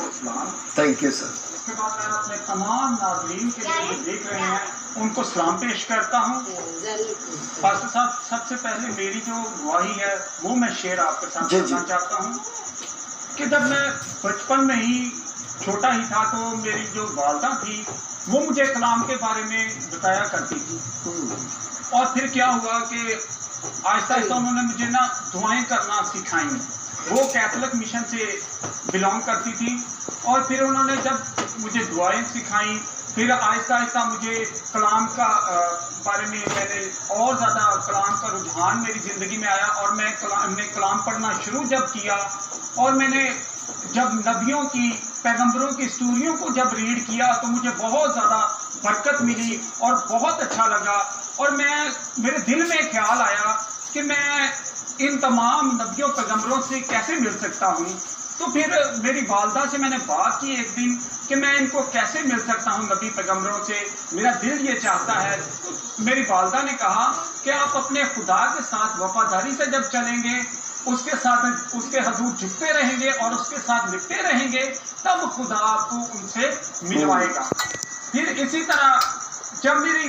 Islam. Thank you sir. उसके बाद मैं अपने तमाम नाज़रीन के लिए देख रहे हैं उनको सलाम पेश करता हूँ। पास्टर साहब, सबसे पहले मेरी जो गवाही है वो मैं शेयर आपके साथ करना चाहता हूँ कि जब मैं बचपन में ही छोटा ही था तो मेरी जो वालदा थी वो मुझे कलाम के बारे में बताया करती थी। और फिर क्या हुआ कि आहिस्ता आहिस्ता उन्होंने मुझे ना दुआएं करना सिखाई। वो कैथोलिक मिशन से बिलोंग करती थी और फिर उन्होंने जब मुझे दुआएं सिखाई, फिर आहिस्ता आहिस्ता मुझे कलाम का बारे में मैंने और ज़्यादा कलाम का रुझान मेरी ज़िंदगी में आया और मैं कलाम पढ़ना शुरू जब किया और मैंने जब नबियों की, पैगंबरों की स्टोरियों को जब रीड किया तो मुझे बहुत ज़्यादा बरकत मिली और बहुत अच्छा लगा। और मेरे दिल में ख्याल आया कि मैं इन तमाम नबियों पैगंबरों से कैसे मिल सकता हूँ। तो फिर मेरी वालदा से मैंने बात की एक दिन कि मैं इनको कैसे मिल सकता हूँ नबी पैगंबरों से, मेरा दिल ये चाहता है। तो मेरी वालदा ने कहा कि आप अपने खुदा के साथ वफादारी से जब चलेंगे, उसके साथ उसके हजूर झुकते रहेंगे और उसके साथ लिपटे रहेंगे, तब खुदा आपको उनसे मिलवाएगा। फिर इसी तरह जब मेरी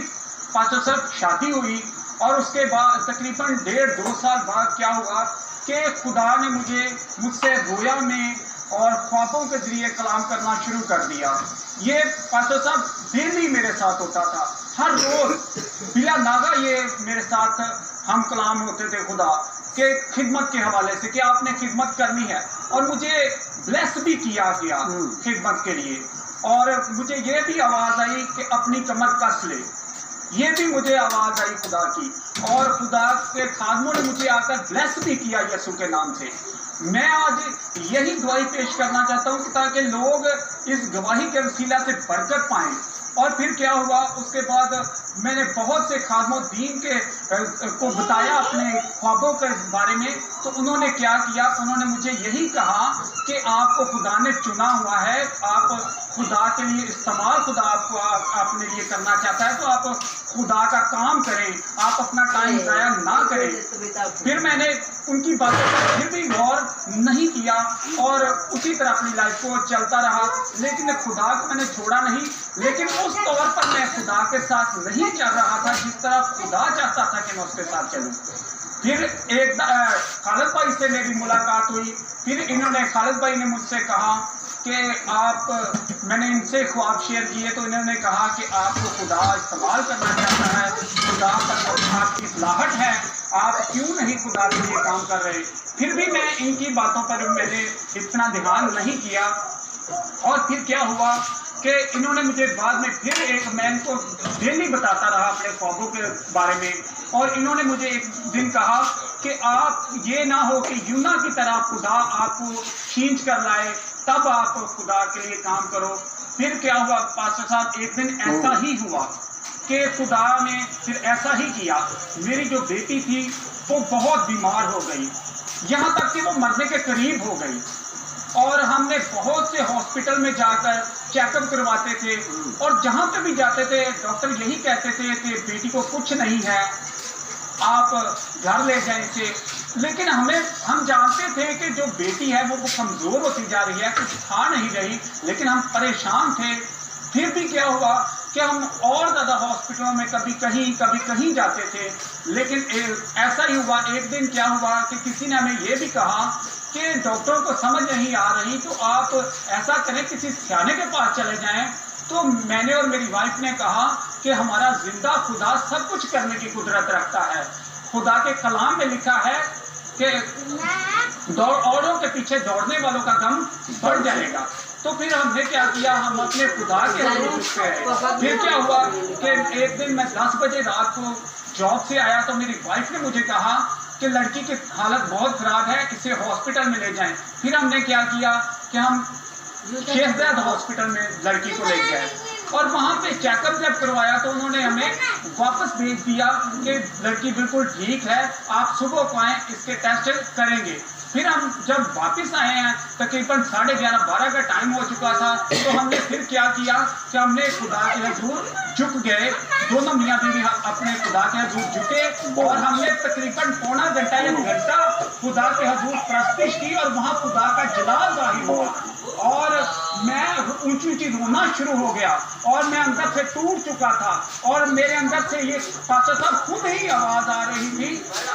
पास्टर साहब शादी हुई और उसके बाद तकरीबन 1.5-2 साल बाद क्या हुआ कि खुदा ने मुझसे रोया में और ख्वाबों के जरिए कलाम करना शुरू कर दिया। ये पास्टर साहब डेली मेरे साथ होता था, हर रोज बिला नागा ये मेरे साथ हम कलाम होते थे खुदा के खिदमत के हवाले से कि आपने खिदमत करनी है। और मुझे ब्लेस भी किया गया खिदमत के लिए। और मुझे ये भी आवाज़ आई कि अपनी कमर कस ले, ये भी मुझे आवाज़ आई खुदा की। और खुदा के खादमों ने मुझे आकर ब्लेस भी किया यीशु के नाम से। मैं आज यही गवाही पेश करना चाहता हूँ कि ताकि लोग इस गवाही के वसीला से बरकत पाएं। और फिर क्या हुआ, उसके बाद मैंने बहुत से खादमों दीन को बताया अपने ख्वाबों के बारे में। तो उन्होंने क्या किया, उन्होंने मुझे यही कहा कि आपको खुदा ने चुना हुआ है, आप खुदा के लिए इस्तेमाल खुदा आपको अपने लिए करना चाहता है, तो आप खुदा का काम करें, आप अपना टाइम ज़ाया ना करें। फिर मैंने उनकी बातों पर फिर भी गौर नहीं किया और उसी तरह अपनी लाइफ को चलता रहा। लेकिन खुदा को मैंने छोड़ा नहीं, लेकिन उस तौर पर मैं खुदा के साथ नहीं चल रहा था जिस तरह खुदा चाहता था कि मैं उसके साथ चलूं। फिर एक खालिद भाई से मेरी मुलाकात हुई। फिर खालिद भाई ने मुझसे कहा कि मैंने इनसे ख्वाब शेयर किए तो इन्होंने कहा कि आपको खुदा इस्तेमाल करना चाहता है, खुदा पर आपकी सलाहट है, आप क्यों नहीं खुदा के लिए काम कर रहे। फिर भी मैं इनकी बातों पर मैंने इतना ध्यान नहीं किया। और फिर क्या हुआ कि इन्होंने मुझे बाद में फिर मैं इनको डेली बताता रहा अपने ख्वाबों के बारे में। और इन्होंने मुझे एक दिन कहा कि आप ये ना हो कि यूना की तरह खुदा आपको खींच कर लाए, तब आप खुदा के लिए काम करो। फिर क्या हुआ पास्टर साहब, एक दिन ऐसा ही हुआ कि खुदा ने फिर ऐसा ही किया। मेरी जो बेटी थी वो बहुत बीमार हो गई, यहाँ तक कि वो मरने के करीब हो गई। और हमने बहुत से हॉस्पिटल में जाकर चेकअप करवाते थे और जहाँ पे भी जाते थे डॉक्टर यही कहते थे कि बेटी को कुछ नहीं है, आप घर ले जाएं इसे। लेकिन हम जानते थे कि जो बेटी है वो कमज़ोर होती जा रही है, कुछ खा नहीं रही, लेकिन हम परेशान थे। फिर भी क्या हुआ कि हम और ज़्यादा हॉस्पिटलों में कभी कहीं जाते थे। लेकिन ऐसा ही हुआ, एक दिन क्या हुआ कि किसी ने हमें ये भी कहा कि डॉक्टरों को समझ नहीं आ रही तो आप ऐसा करें किसी सियाने के पास चले जाएं। तो मैंने और मेरी वाइफ ने कहा कि हमारा जिंदा खुदा सब कुछ करने की कुदरत रखता है। खुदा के कलाम में लिखा है कि औरों के पीछे दौड़ने वालों का गम बढ़ जाएगा। तो फिर हमने क्या किया, हम अपने खुदा के हजूर गए। फिर क्या हुआ कि एक दिन मैं 10 बजे रात को जॉब से आया तो मेरी वाइफ ने मुझे कहा कि लड़की की हालत बहुत खराब है, इसे हॉस्पिटल में ले जाएं। फिर हमने क्या किया कि हम शेखजाद हॉस्पिटल में लड़की को ले गए और वहाँ पे चेकअप जब करवाया तो उन्होंने हमें वापस भेज दिया कि लड़की बिल्कुल ठीक है, आप सुबह को आएँ, इसके टेस्ट करेंगे। फिर हम जब वापस आए हैं तकरीबन 11:30-12 का टाइम हो चुका था। तो हमने फिर क्या किया कि हमने खुदा के हजूर झुक गए, दोनों मियाँ बीवी अपने खुदा के हजूर झुके और हमने तकरीबन पौना घंटा या घंटा खुदा के हजूर प्रस्तिश की और वहाँ खुदा का जलाल जाहिर हुआ। और ऊंची ऊंची रोना शुरू हो गया और मैं अंदर से टूट चुका था और मेरे अंदर से ये पास्टर साहब खुद ही आवाज आ रही थी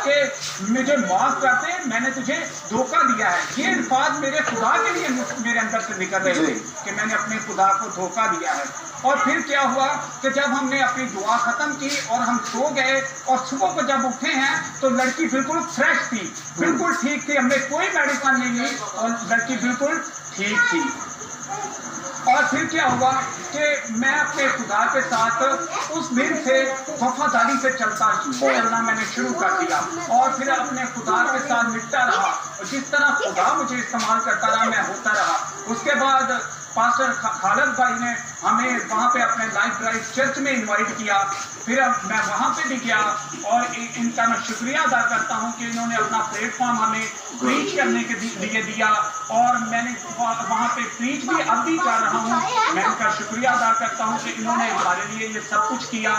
कि मुझे माफ कर दे, मैंने तुझे धोखा दिया है। ये अल्फाज मेरे खुदा के लिए मेरे अंदर से निकल रहे थे कि मैंने अपने खुदा को धोखा दिया है। और फिर क्या हुआ कि जब हमने अपनी दुआ खत्म की और हम सो गए और सुबह को जब उठे हैं तो लड़की बिल्कुल फ्रेश थी, बिल्कुल ठीक थी, हमने कोई मेडिसिन नहीं ली और लड़की बिल्कुल ठीक थी। और फिर क्या हुआ कि मैं अपने खुदा के साथ उस दिन से वफादारी से चलना मैंने शुरू कर दिया और फिर अपने खुदा के साथ निपटा रहा और जिस तरह खुदा मुझे इस्तेमाल करता रहा मैं होता रहा। उसके बाद पास्टर खालिद भाई ने हमें वहाँ पे अपने लाइफ ड्राइव चर्च में इनवाइट किया। फिर मैं वहाँ पे भी गया और इनका मैं शुक्रिया अदा करता हूँ कि इन्होंने अपना प्लेटफॉर्म हमें प्रीच करने के लिए दिया और मैंने वहाँ पे प्रीच भी अब भी कर रहा हूँ। मैं इनका शुक्रिया अदा करता हूँ कि इन्होंने हमारे लिए ये सब कुछ किया।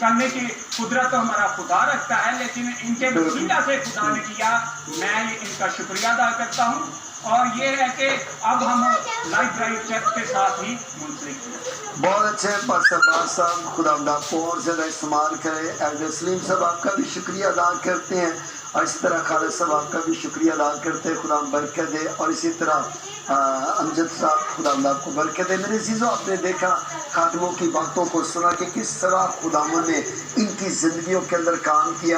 करने की कुदरत तो हमारा खुदा रखता है, लेकिन इनके वसीला से खुदा ने किया, मैं इनका शुक्रिया अदा करता हूँ। और ये है कि अब हम लाइफ ड्राइव चर्च के साथ ही मुंसलिक हैं। बहुत अच्छे पास्टर बास साहब, खुदा आपको और ज़्यादा इस्तेमाल करे। एल्डर सलीम साहब आपका भी शुक्रिया अदा करते हैं और इसी तरह खालिद साहब आपका भी शुक्रिया अदा करते हैं, खुदा बरकत दे। और इसी तरह अमजद साहब, खुदा आपको बरकत दे। मेरे अजीज़ों, आपने देखा खातमों की बातों को सुना कि किस तरह खुदा ने इनकी ज़िंदगियों के अंदर काम किया।